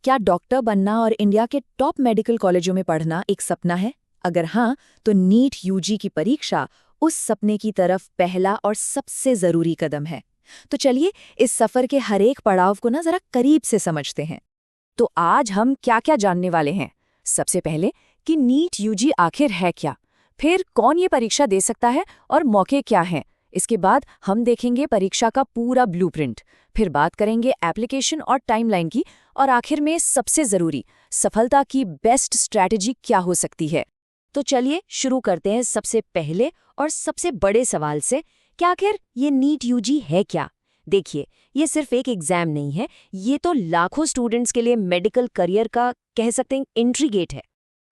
क्या डॉक्टर बनना और इंडिया के टॉप मेडिकल कॉलेजों में पढ़ना एक सपना है? अगर हाँ, तो नीट यूजी की परीक्षा उस सपने की तरफ पहला और सबसे जरूरी कदम है। तो चलिए इस सफर के हर एक पड़ाव को जरा करीब से समझते हैं। तो आज हम क्या-क्या जानने वाले हैं? सबसे पहले कि नीट यूजी आखिर है क्या? फिर कौन ये परीक्षा दे सकता है और मौके क्या हैं? इसके बाद हम देखेंगे परीक्षा का पूरा ब्लूप्रिंट। फिर बात करेंगे एप्लीकेशन और टाइमलाइन की, और आखिर में सबसे जरूरी, सफलता की बेस्ट स्ट्रैटेजी क्या हो सकती है। तो चलिए शुरू करते हैं सबसे पहले और सबसे बड़े सवाल से कि आखिर ये नीट यूजी है क्या। देखिए, ये सिर्फ एक एग्जाम नहीं है, ये तो लाखों स्टूडेंट्स के लिए मेडिकल करियर का कह सकते हैं एंट्री गेट है।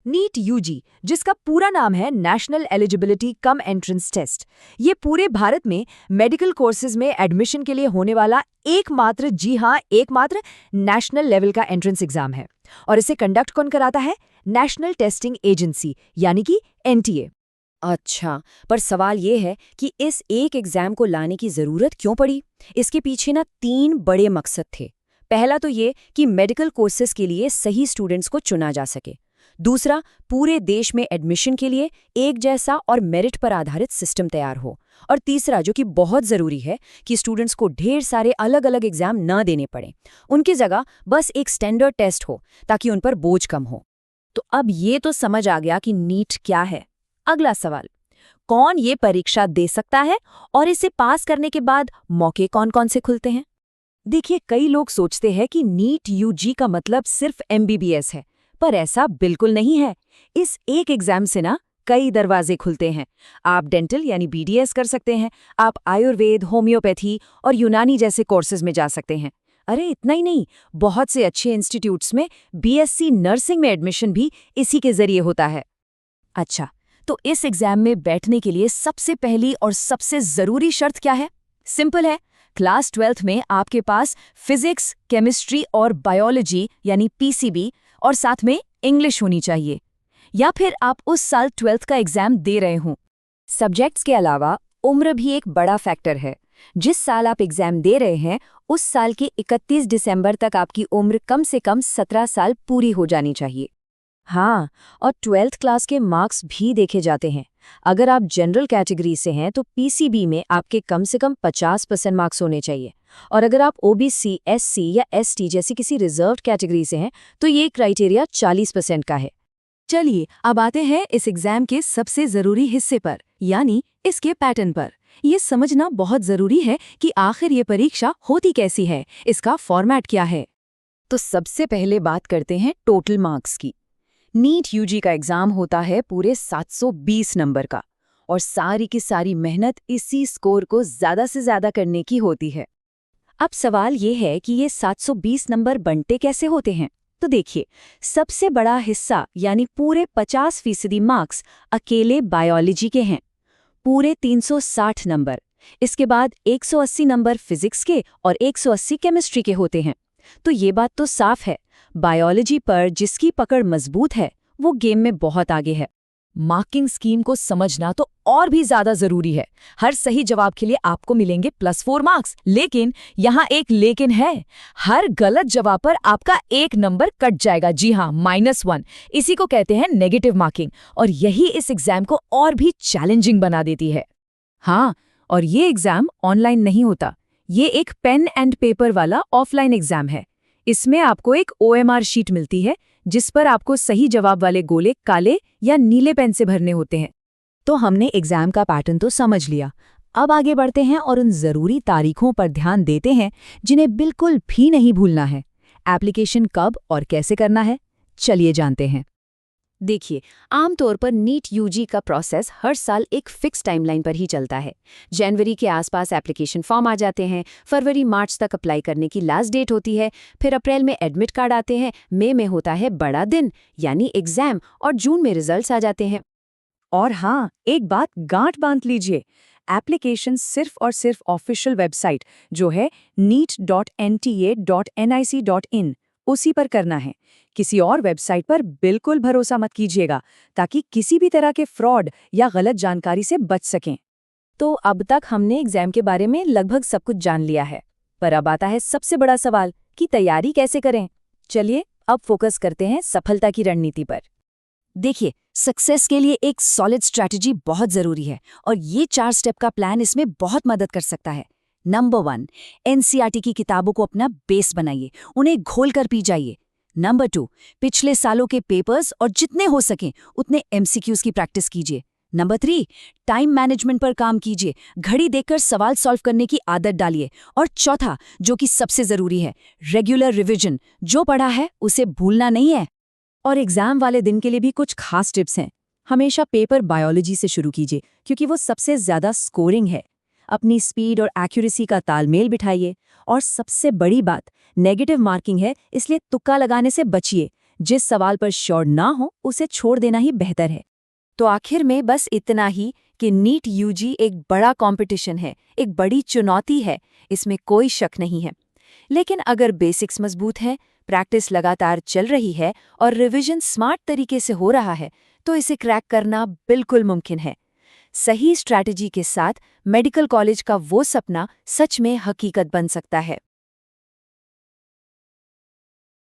नीट यूजी, जिसका पूरा नाम है National Eligibility cum Entrance Test, ये पूरे भारत में मेडिकल कोर्सेज में एडमिशन के लिए होने वाला एकमात्र, जी हाँ एकमात्र, नेशनल लेवल का एंट्रेंस एग्जाम है। और इसे कंडक्ट कौन कराता है? नेशनल टेस्टिंग एजेंसी, यानी कि एनटीए। अच्छा, पर सवाल ये है कि इस एक एग्जाम को लाने की जरूरत क्यों पड़ी? इसके पीछे ना 3 बड़े मकसद थे। पहला तो ये कि मेडिकल कोर्सेज के लिए सही स्टूडेंट्स को चुना जा सके। दूसरा, पूरे देश में एडमिशन के लिए एक जैसा और मेरिट पर आधारित सिस्टम तैयार हो। और तीसरा, जो कि बहुत ज़रूरी है, कि स्टूडेंट्स को ढेर सारे अलग अलग एग्जाम न देने पड़े। उनकी जगह बस एक स्टैंडर्ड टेस्ट हो, ताकि उन पर बोझ कम हो। तो अब ये तो समझ आ गया कि नीट क्या है। अगला सवाल, कौन ये परीक्षा दे सकता है और इसे पास करने के बाद मौके कौन कौन से खुलते हैं? देखिए, कई लोग सोचते हैं कि नीट यूजी का मतलब सिर्फ एमबीबीएस है, पर ऐसा बिल्कुल नहीं है। इस एक एग्जाम से ना कई दरवाजे खुलते हैं। आप डेंटल यानी बीडीएस कर सकते हैं, आप आयुर्वेद, होम्योपैथी और यूनानी जैसे कोर्सेज में जा सकते हैं। अरे इतना ही नहीं, बहुत से अच्छे इंस्टीट्यूट्स में बीएससी नर्सिंग में एडमिशन भी इसी के जरिए होता है। अच्छा, तो इस एग्जाम में बैठने के लिए सबसे पहली और सबसे जरूरी शर्त क्या है? सिंपल है, क्लास 12th में आपके पास फिजिक्स, केमिस्ट्री और बायोलॉजी यानी पीसीबी और साथ में इंग्लिश होनी चाहिए। या फिर आप उस साल 12th का एग्जाम दे रहे हों। सब्जेक्ट्स के अलावा उम्र भी एक बड़ा फैक्टर है। जिस साल आप एग्जाम दे रहे हैं, उस साल के 31 दिसंबर तक आपकी उम्र कम से कम 17 साल पूरी हो जानी चाहिए। हाँ, और 12th क्लास के मार्क्स भी देखे जाते हैं। अगर आप जनरल कैटेगरी से हैं तो पीसीबी में आपके कम से कम 50% मार्क्स होने चाहिए। और अगर आप ओबीसी, एससी या एसटी जैसी किसी रिजर्व्ड कैटेगरी से हैं तो ये क्राइटेरिया 40% का है। चलिए अब आते हैं इस एग्जाम के सबसे जरूरी हिस्से पर, यानी इसके पैटर्न पर। ये समझना बहुत जरूरी है कि आखिर ये परीक्षा होती कैसी है, इसका फॉर्मेट क्या है। तो सबसे पहले बात करते हैं टोटल मार्क्स की। नीट यूजी का एग्जाम होता है पूरे 720 नंबर का, और सारी की सारी मेहनत इसी स्कोर को ज्यादा से ज्यादा करने की होती है। अब सवाल ये है कि ये 720 नंबर बंटे कैसे होते हैं? तो देखिए, सबसे बड़ा हिस्सा यानी पूरे 50% मार्क्स अकेले बायोलॉजी के हैं, पूरे 360 नंबर। इसके बाद 180 नंबर फिजिक्स के और 180 केमिस्ट्री के होते हैं। तो ये बात तो साफ है, बायोलॉजी पर जिसकी पकड़ मजबूत है वो गेम में बहुत आगे है। मार्किंग स्कीम को समझना तो और भी ज्यादा जरूरी है। हर सही जवाब के लिए आपको मिलेंगे +4 मार्क्स, लेकिन यहाँ एक लेकिन है, हर गलत जवाब पर आपका 1 नंबर कट जाएगा। जी हाँ, -1। इसी को कहते हैं नेगेटिव मार्किंग, और यही इस एग्जाम को और भी चैलेंजिंग बना देती है। हाँ, और ये एग्जाम ऑनलाइन नहीं होता, ये एक पेन एंड पेपर वाला ऑफलाइन एग्जाम है। इसमें आपको एक ओएमआर शीट मिलती है, जिस पर आपको सही जवाब वाले गोले काले या नीले पेन से भरने होते हैं। तो हमने एग्जाम का पैटर्न तो समझ लिया। अब आगे बढ़ते हैं और उन जरूरी तारीखों पर ध्यान देते हैं जिन्हें बिल्कुल भी नहीं भूलना है। एप्लीकेशन कब और कैसे करना है, चलिए जानते हैं। देखिए, आमतौर पर नीट यूजी का प्रोसेस हर साल एक फिक्स टाइमलाइन पर ही चलता है। जनवरी के आसपास एप्लीकेशन फॉर्म आ जाते हैं, फरवरी मार्च तक अप्लाई करने की लास्ट डेट होती है, फिर अप्रैल में एडमिट कार्ड आते हैं, मई में होता है बड़ा दिन यानी एग्जाम, और जून में रिजल्ट्स आ जाते हैं। और हाँ, एक बात गांठ बांध लीजिए, एप्लीकेशन सिर्फ और सिर्फ ऑफिशियल वेबसाइट जो है neet.nta.nic.in उसी पर करना है। किसी और वेबसाइट पर बिल्कुल भरोसा मत कीजिएगा, ताकि किसी भी तरह के फ्रॉड या गलत जानकारी से बच सकें। तो अब तक हमने एग्जाम के बारे में लगभग सब कुछ जान लिया है, पर अब आता है सबसे बड़ा सवाल कि तैयारी कैसे करें। चलिए अब फोकस करते हैं सफलता की रणनीति पर। देखिए, सक्सेस के लिए एक सॉलिड स्ट्रैटेजी बहुत जरूरी है और ये 4 स्टेप का प्लान इसमें बहुत मदद कर सकता है। नंबर 1, एनसीईआरटी की किताबों को अपना बेस बनाइए, उन्हें घोल कर पी जाइए। नंबर 2, पिछले सालों के पेपर्स और जितने हो सकें उतने एमसीक्यूज की प्रैक्टिस कीजिए। नंबर 3, टाइम मैनेजमेंट पर काम कीजिए, घड़ी देखकर सवाल सॉल्व करने की आदत डालिए। और चौथा, जो कि सबसे जरूरी है, रेगुलर रिवीजन, जो पढ़ा है उसे भूलना नहीं है। और एग्जाम वाले दिन के लिए भी कुछ खास टिप्स हैं। हमेशा पेपर बायोलॉजी से शुरू कीजिए क्योंकि वो सबसे ज्यादा स्कोरिंग है। अपनी स्पीड और एक्यूरेसी का तालमेल बिठाइए। और सबसे बड़ी बात, नेगेटिव मार्किंग है, इसलिए तुक्का लगाने से बचिए। जिस सवाल पर श्योर ना हो उसे छोड़ देना ही बेहतर है। तो आखिर में बस इतना ही कि नीट यूजी एक बड़ा कंपटीशन है, एक बड़ी चुनौती है, इसमें कोई शक नहीं है। लेकिन अगर बेसिक्स मजबूत हैं, प्रैक्टिस लगातार चल रही है और रिवीजन स्मार्ट तरीके से हो रहा है, तो इसे क्रैक करना बिल्कुल मुमकिन है। सही स्ट्रैटेजी के साथ मेडिकल कॉलेज का वो सपना सच में हकीकत बन सकता है।